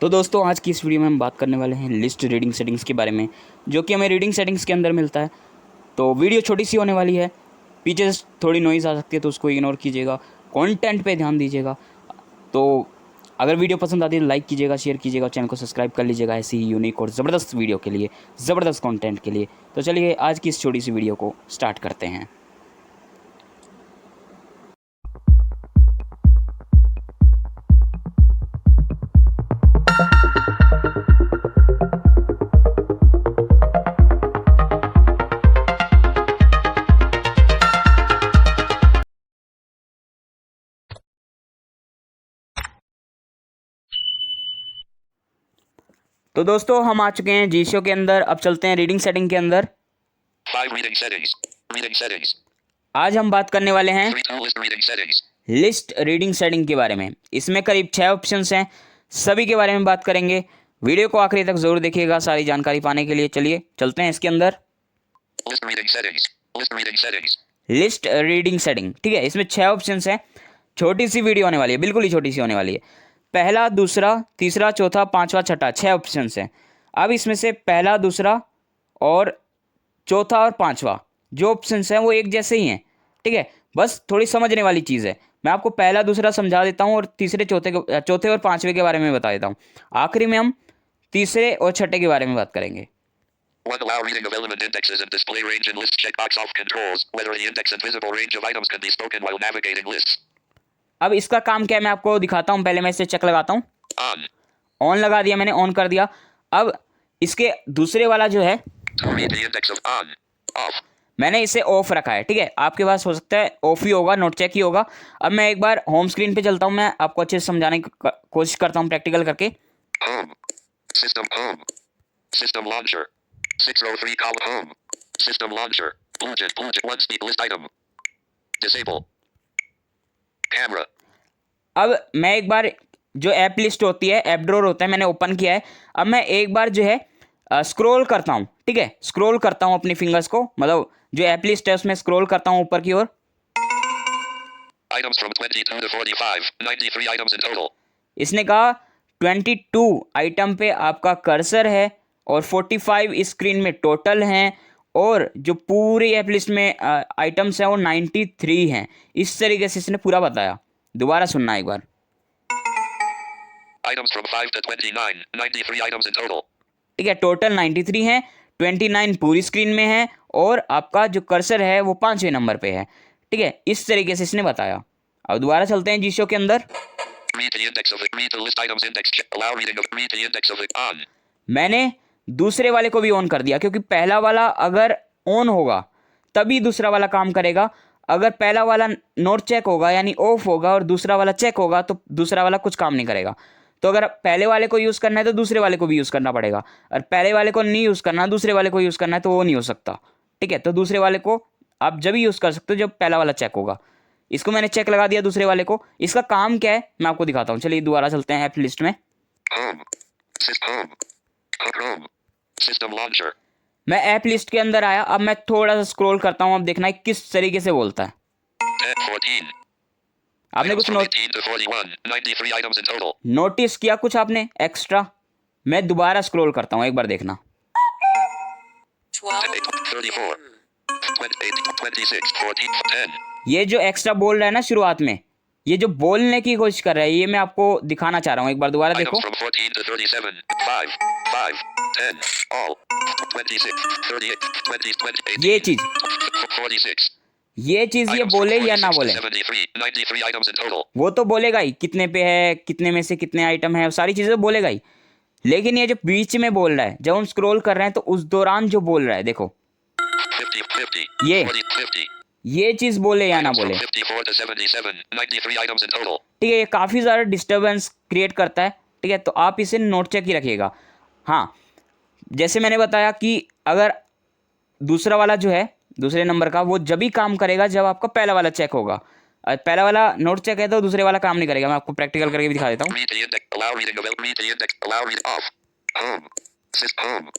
तो दोस्तों आज की इस वीडियो में हम बात करने वाले हैं लिस्ट रीडिंग सेटिंग्स के बारे में, जो कि हमें रीडिंग सेटिंग्स के अंदर मिलता है। तो वीडियो छोटी सी होने वाली है, पीछे से थोड़ी नॉइज़ आ सकती है तो उसको इग्नोर कीजिएगा, कंटेंट पे ध्यान दीजिएगा। तो अगर वीडियो पसंद आती है तो लाइक कीजिएगा, शेयर कीजिएगा, चैनल को सब्सक्राइब कर लीजिएगा ऐसी ही यूनिक और ज़बरदस्त वीडियो के लिए, ज़बरदस्त कंटेंट के लिए। तो चलिए आज की इस छोटी सी वीडियो को स्टार्ट करते हैं। तो दोस्तों हम आ चुके हैं जीशो के अंदर। अब चलते हैं रीडिंग सेटिंग के अंदर। 5 reading settings. Reading settings. आज हम बात करने वाले हैं 3 to list reading settings. List reading setting के बारे में। इसमें करीब 6 ऑप्शंस हैं, सभी के बारे में बात करेंगे। वीडियो को आखिरी तक जरूर देखिएगा सारी जानकारी पाने के लिए। चलिए चलते हैं इसके अंदर। List reading settings. List reading settings. List reading setting, ठीक है। इसमें 6 ऑप्शंस हैं। छोटी सी वीडियो होने वाली है, बिल्कुल ही छोटी सी होने वाली है। पहला, दूसरा, तीसरा, चौथा, पांचवा, छठा, 6 ऑप्शंस हैं। अब इसमें से पहला, दूसरा और चौथा और पांचवा जो ऑप्शंस हैं वो एक जैसे ही हैं, ठीक है। बस थोड़ी समझने वाली चीज़ है। मैं आपको पहला दूसरा समझा देता हूँ और तीसरे चौथे और पांचवे के बारे में बता देता हूँ। आखिरी में हम तीसरे और छठे के बारे में बात करेंगे। 1. Allow reading of element indexes and display range in list checkbox off controls whether the index and visible range of items can be spoken while navigating lists. अब इसका काम क्या है मैं आपको दिखाता हूँ। पहले मैं इसे चेक लगाता हूँ। On. ऑन लगा दिया मैंने, ऑन कर दिया। अब इसके दूसरे वाला जो है To read the index of on. Off. मैंने इसे ऑफ रखा है, ठीक है। आपके पास हो सकता है ऑफ ही होगा, नोट चेक ही होगा। अब मैं एक बार होम स्क्रीन पे चलता हूँ, मैं आपको अच्छे से समझाने की कोशिश करता हूँ प्रैक्टिकल करके। Home. System home. System launcher. 603 column home. System launcher. Bluetooth. One speed list item. Disable. Camera. अब मैं एक बार जो ऐप लिस्ट होती है, ऐप ड्रॉअर होता है, मैंने ओपन किया है। अब मैं एक बार जो है स्क्रॉल करता हूँ, ठीक है। स्क्रॉल करता हूँ अपनी फिंगर्स को, मतलब जो ऐप लिस्ट है उसमें स्क्रॉल करता हूँ ऊपर की ओर। Items from 22 to 45. 93 items in total. इसने कहा 22 आइटम पे आपका कर्सर है और 45 स्क्रीन में टोटल हैं, और जो पूरी ऐप लिस्ट में आइटम्स हैं वो 93 हैं। इस तरीके से इसने पूरा बताया। दोबारा सुनना एक बार। Items from 5 to 29. 93 items in total. ठीक है, टोटल 93 हैं, 29 पूरी स्क्रीन में है, और आपका जो कर्सर है वो 5वें नंबर पे है, ठीक है। इस तरीके से इसने बताया। अब दोबारा चलते हैं जीशो के अंदर। Read the index of it. Read the list items index. Allow reading of. Read the index of it. On. मैंने दूसरे वाले को भी ऑन कर दिया, क्योंकि पहला वाला अगर ऑन होगा तभी दूसरा वाला काम करेगा। अगर पहला वाला नोट चेक होगा यानी ऑफ होगा और दूसरा वाला चेक होगा तो दूसरा वाला कुछ काम नहीं करेगा। तो अगर पहले वाले को यूज़ करना है तो दूसरे वाले को भी यूज़ करना पड़ेगा, और पहले वाले को नहीं यूज़ करना, दूसरे वाले को यूज़ करना है तो वो नहीं हो सकता, ठीक है। तो दूसरे वाले को आप जब ही यूज़ कर सकते हो जब पहला वाला चेक होगा। इसको मैंने चेक लगा दिया दूसरे वाले को। इसका काम क्या है मैं आपको दिखाता हूँ। चलिए दोबारा चलते हैं ऐप लिस्ट में। Home. Home. Chrome. System launcher. मैं ऐप लिस्ट के अंदर आया। अब मैं थोड़ा सा स्क्रॉल करता हूँ, अब देखना है किस तरीके से बोलता है। 14. आपने Items कुछ from 18 to 41. 93 items in total. Notice किया कुछ आपने एक्स्ट्रा? मैं दोबारा स्क्रॉल करता हूँ, एक बार देखना। 34. 28. 26. 14. 10. ये जो एक्स्ट्रा बोल रहा है ना शुरुआत में, ये जो बोलने की कोशिश कर रहा है, ये मैं आपको दिखाना चाह रहा हूँ। एक बार दोबारा देखो। Items from 14 to 37. 5. 5. 10. All. 26. 38. 20. 28. ये चीज 46. ये चीज ये Items from बोले या ना 46 बोले, to 73. 93 items in total. वो तो बोलेगा ही कितने पे है, कितने में से कितने आइटम है, सारी चीजें बोलेगा ही। लेकिन ये जो बीच में बोल रहा है, जब हम स्क्रॉल कर रहे हैं तो उस दौरान जो बोल रहा है, देखो 50. 50. ये 40. 50. ये चीज बोले या ना Items from बोले, 54 to 77. 93 items in total. ठीक है। ये काफ़ी ज़्यादा डिस्टर्बेंस क्रिएट करता है, ठीक है। तो आप इसे नोट चेक ही रखिएगा। हाँ, जैसे मैंने बताया कि अगर दूसरा वाला जो है दूसरे नंबर का, वो जब ही काम करेगा जब आपका पहला वाला चेक होगा। पहला वाला नोट चेक है तो दूसरे वाला काम नहीं करेगा। मैं आपको प्रैक्टिकल करके भी दिखा देता हूँ। Read the index. Allow reading of. Read the index. Allow read off. Home. Home.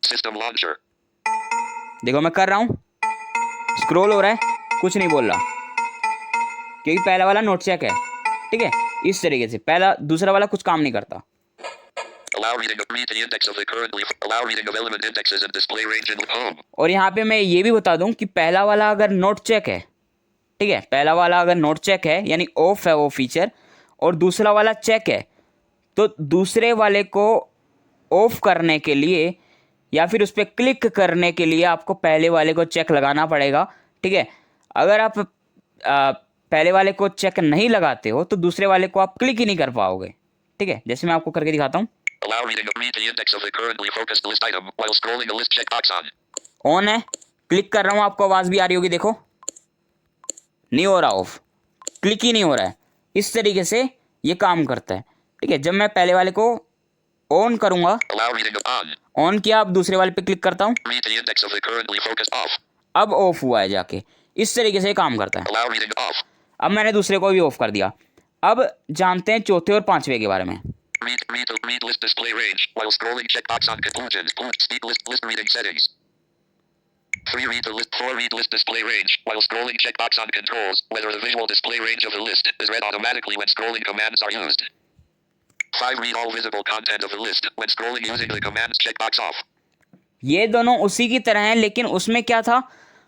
System launcher. देखो मैं कर रहा हूँ, स्क्रॉल हो रहा है, कुछ नहीं बोल रहा, क्योंकि पहला वाला नोट चेक है, ठीक है। इस तरीके से पहला दूसरा वाला कुछ काम नहीं करता। Allow reading of read the index of the currently. Allow reading of element indexes and display range in home. और यहाँ पे मैं ये भी बता दूं कि पहला वाला अगर नोट चेक है, ठीक है, पहला वाला अगर नोट चेक है यानी ऑफ है वो फीचर, और दूसरा वाला चेक है, तो दूसरे वाले को ऑफ करने के लिए या फिर उस पर क्लिक करने के लिए आपको पहले वाले को चेक लगाना पड़ेगा, ठीक है। अगर आप पहले वाले को चेक नहीं लगाते हो तो दूसरे वाले को आप क्लिक ही नहीं कर पाओगे, ठीक है। जैसे मैं आपको करके दिखाता हूँ। Allow reading of read the index of the currently focused list item while scrolling a list checkbox on. On है, क्लिक कर रहा हूँ, आपको आवाज़ भी आ रही होगी, देखो नहीं हो रहा ऑफ, क्लिक ही नहीं हो रहा है। इस तरीके से ये काम करता है, ठीक है। जब मैं पहले वाले को ऑन करूँगा, Allow reading of on. On किया, अब दूसरे वाले पे क्लिक करता हूँ, Read the index of the currently focused off. अब ऑफ हुआ है जाके। इस तरीके से काम करता है। Allow reading off. अब मैंने दूसरे को भी ऑफ कर दिया। अब जानते हैं चौथे और पांचवे के बारे में। Read list display range while scrolling checkbox on conclusions. Speed list reading settings. 3 read the list. 4 read list display range while scrolling checkbox on controls. Whether the visual display range of the list is read automatically when scrolling commands are used. 5 read all visible content of the list when scrolling using the commands checkbox off. ये दोनों उसी की तरह हैं, लेकिन उसमें क्या था,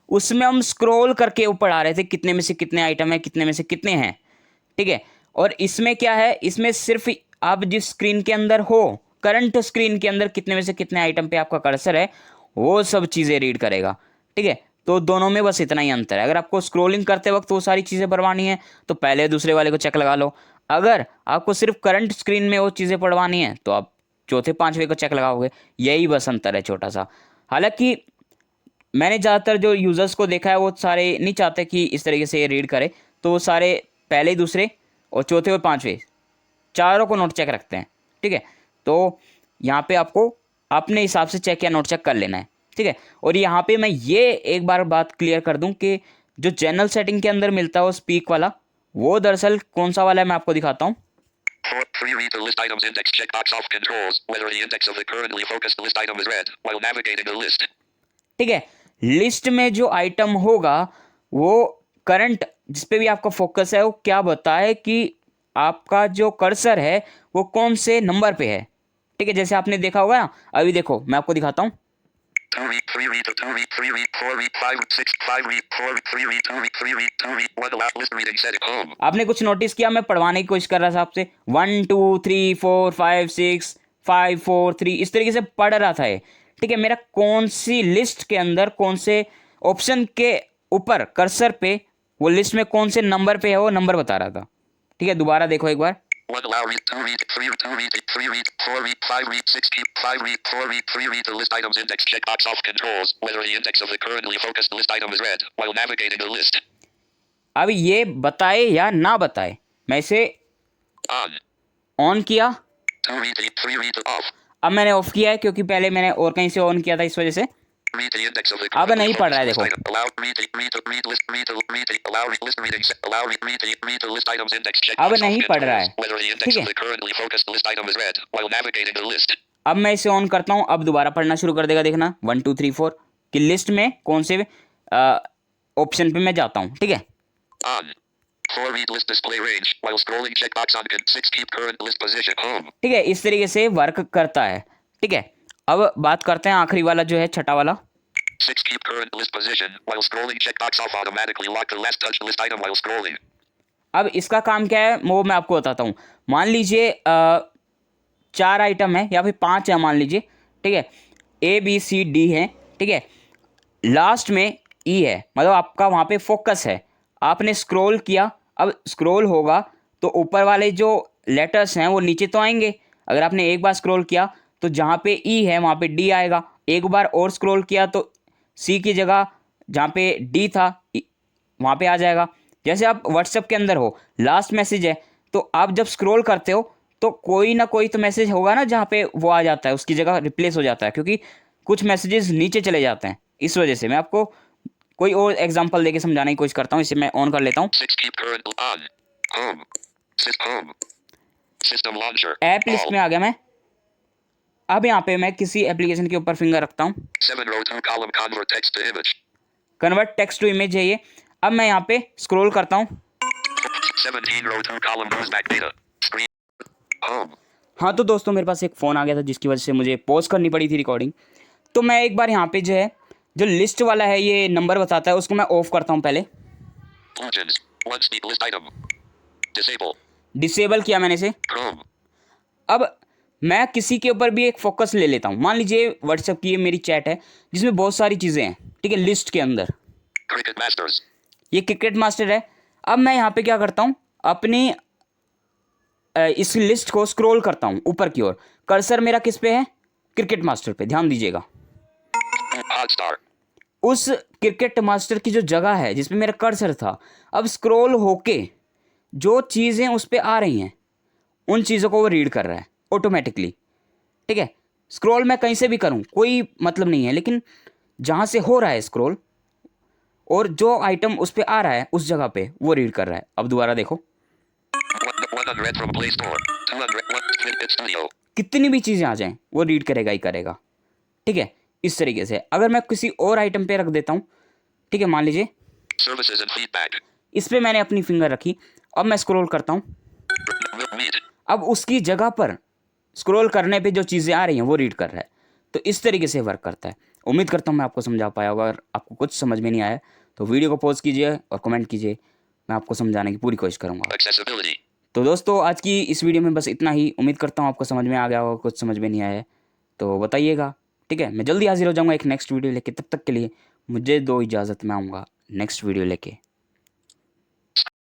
उसमें हम स्क्रॉल करके ऊपर आ रहे थे कितने में से कितने आइटम है, कितने में से कितने हैं, ठीक है। और इसमें क्या है, इसमें सिर्फ आप जिस स्क्रीन के अंदर हो, करंट स्क्रीन के अंदर कितने में से कितने आइटम पे आपका कर्सर है, वो सब चीज़ें रीड करेगा, ठीक है। तो दोनों में बस इतना ही अंतर है। अगर आपको स्क्रोलिंग करते वक्त वो सारी चीज़ें पढ़वानी है तो पहले दूसरे वाले को चेक लगा लो। अगर आपको सिर्फ करंट स्क्रीन में वो चीज़ें पढ़वानी है तो आप चौथे पांचवे को चेक लगाओगे। यही बस अंतर है छोटा सा। हालांकि मैंने ज़्यादातर जो यूज़र्स को देखा है वो सारे नहीं चाहते कि इस तरीके से ये रीड करे, तो वो सारे पहले दूसरे और चौथे और पांचवे चारों को नोट चेक रखते हैं, ठीक है। तो यहाँ पे आपको अपने हिसाब से चेक या नोट चेक कर लेना है, ठीक है। और यहाँ पे मैं ये एक बार बात क्लियर कर दूँ कि जो जनरल सेटिंग के अंदर मिलता है वो स्पीक वाला, वो दरअसल कौन सा वाला है मैं आपको दिखाता हूँ। 3 read the list items index checkbox off controls whether the index of the currently focused list item is read while navigating the list. ठीक है, लिस्ट में जो आइटम होगा वो करंट जिस पे भी आपका फोकस है वो क्या बताए कि आपका जो कर्सर है वो कौन से नंबर पे है, ठीक है। जैसे आपने देखा होगा ना, अभी देखो मैं आपको दिखाता हूँ। 2 read 3 read 2 read 3 read 4 read 5 6 5 read 4 read 3 read 2 read 3 read 2 read 1 allow list reading setting home. आपने कुछ नोटिस किया, मैं पढ़वाने की कोशिश कर रहा था आपसे 1 2 3 4 5 6 5 4 3 इस तरीके से पढ़ रहा था ये, ठीक है। मेरा कौन सी लिस्ट के अंदर कौन से ऑप्शन के ऊपर कर्सर पे वो लिस्ट में कौन से नंबर पे है वो नंबर बता रहा था, ठीक है। दोबारा देखो एक बार। 1 allow read 2 read 3 read 2 read 3 read 4 read 5 read 6 keep 5 read 4 read 3 read the list items index checkbox off controls whether the index of the currently focused list item is read while navigating the list. अब ये बताए या ना बताए, मैं इसे on किया, 2 read 3 read off. अब मैंने ऑफ किया है क्योंकि पहले मैंने और कहीं से ऑन किया था, इस वजह से Read the index of the अब नहीं पढ़ रहा है, देखो। allow read list allow list reading allow read the list items index check अब नहीं पढ़ रहा है, whether the index ठीक of है। the currently focused list item is read while navigating the list. अब मैं इसे ऑन करता हूँ, अब दोबारा पढ़ना शुरू कर देगा, देखना 1 2 3 4 कि लिस्ट में कौन से ऑप्शन पे मैं जाता हूँ, ठीक है। On 4 read list display range while scrolling checkbox on 6 keep current list position home. ठीक है, इस तरीके से वर्क करता है, ठीक है। अब बात करते हैं आखिरी वाला जो है छठा वाला। 6 keep current list position while scrolling checkbox off automatically lock the last touched list item while scrolling. अब इसका काम क्या है वो मैं आपको बताता हूँ। मान लीजिए 4 आइटम है या फिर 5 है मान लीजिए, ठीक है। ABCD है, ठीक है। लास्ट में E है, मतलब आपका वहाँ पे फोकस है। आपने स्क्रॉल किया, अब स्क्रॉल होगा तो ऊपर वाले जो लेटर्स हैं वो नीचे तो आएंगे। अगर आपने एक बार स्क्रॉल किया तो जहाँ पे E है वहाँ पे D आएगा, एक बार और स्क्रॉल किया तो C की जगह जहाँ पे D था वहाँ पे आ जाएगा। जैसे आप व्हाट्सएप के अंदर हो, लास्ट मैसेज है तो आप जब स्क्रॉल करते हो तो कोई ना कोई तो मैसेज होगा ना जहाँ पे वो आ जाता है, उसकी जगह रिप्लेस हो जाता है, क्योंकि कुछ मैसेजेस नीचे चले जाते हैं। इस वजह से मैं आपको कोई और एग्जांपल देके समझाने की कोशिश करता हूँ। इसे मैं ऑन कर लेता हूँ। 6 keep current on home system launcher app list में आ गया मैं। अब यहाँ पे मैं किसी एप्लीकेशन के ऊपर फिंगर रखता हूँ। 7 row 2 column convert text to image convert text to image है ये। अब मैं यहाँ पे स्क्रॉल करता हूँ 17 row 2 column use back data screen home हाँ तो दोस्तों मेरे पास एक फ़ोन आ गया था जिसकी वजह से मुझे पॉज करनी पड़ी थी रिकॉर्डिंग। तो मैं एक बार यहाँ पे जो है, जो लिस्ट वाला है ये नंबर बताता है, उसको मैं ऑफ करता हूँ पहले। Legends. One speed list item. Disable. Disable किया मैंने इसे। Chrome. अब मैं किसी के ऊपर भी एक फोकस ले लेता हूँ। मान लीजिए व्हाट्सएप की ये मेरी चैट है जिसमें बहुत सारी चीज़ें हैं, ठीक है, लिस्ट के अंदर। Cricket Masters. ये क्रिकेट मास्टर है। अब मैं यहाँ पे क्या करता हूँ, अपनी इस लिस्ट को स्क्रॉल करता हूँ ऊपर की ओर। कर्सर मेरा किस पे है? क्रिकेट मास्टर पे, ध्यान दीजिएगा। Hotstar. उस क्रिकेट मास्टर की जो जगह है जिसपे मेरा कर्सर था, अब स्क्रॉल होके जो चीज़ें उस पे आ रही हैं उन चीज़ों को वो रीड कर रहा है ऑटोमेटिकली, ठीक है। स्क्रॉल मैं कहीं से भी करूँ कोई मतलब नहीं है, लेकिन जहाँ से हो रहा है स्क्रॉल और जो आइटम उस पे आ रहा है उस जगह पे वो रीड कर रहा है। अब दोबारा देखो, 100 from Play Store. 200 Fitbit Studio. कितनी भी चीज़ें आ जाएं वो रीड करेगा ही करेगा, ठीक है। इस तरीके से अगर मैं किसी और आइटम पे रख देता हूँ, ठीक है, मान लीजिए Services and feedback. इस पे मैंने अपनी फिंगर रखी, अब मैं स्क्रॉल करता हूँ, Meet. अब उसकी जगह पर स्क्रॉल करने पे जो चीज़ें आ रही हैं वो रीड कर रहा है। तो इस तरीके से वर्क करता है। उम्मीद करता हूँ मैं आपको समझा पाया होगा। अगर आपको कुछ समझ में नहीं आया तो वीडियो को पॉज कीजिए और कमेंट कीजिए, मैं आपको समझाने की पूरी कोशिश करूँगा। Accessibility. तो दोस्तों आज की इस वीडियो में बस इतना ही। उम्मीद करता हूँ आपको समझ में आ गया होगा। कुछ समझ में नहीं आया है तो बताइएगा, ठीक है। मैं जल्दी हाजिर हो जाऊँगा एक नेक्स्ट वीडियो लेके। तब तक के लिए मुझे दो इजाज़त, मैं आऊँगा नेक्स्ट वीडियो लेके।